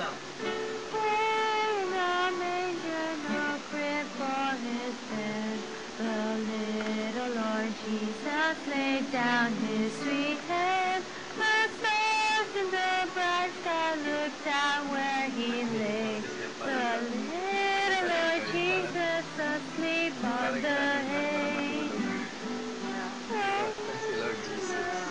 In a manger, no crib for his bed, the little Lord Jesus laid down his sweet head. The stars in the bright sky looked down where he lay. The little Lord Jesus asleep on the hay. Lord Jesus.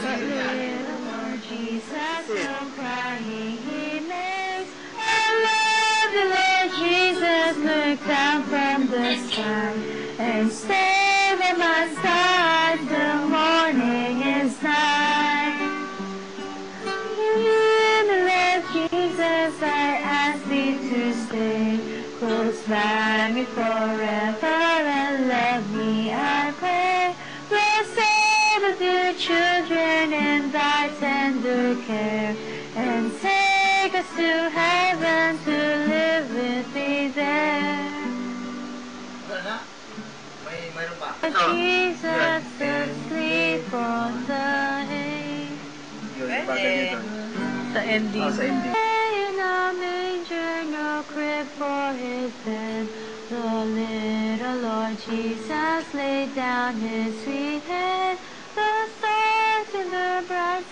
But little Lord Jesus, no crying he makes. And little Lord Jesus looked down from the sky and stayed by my side till morning is night. Little Lord Jesus, I ask thee to stay close by me forever and love me, I pray. Bless all the dear children in thy tender care, and take us to heaven to live with thee there. Jesus asleep on the hay. Sa ending. Sa ending. In a manger, no crib for his bed, the little Lord Jesus laid down his sweet head. The stars in the bright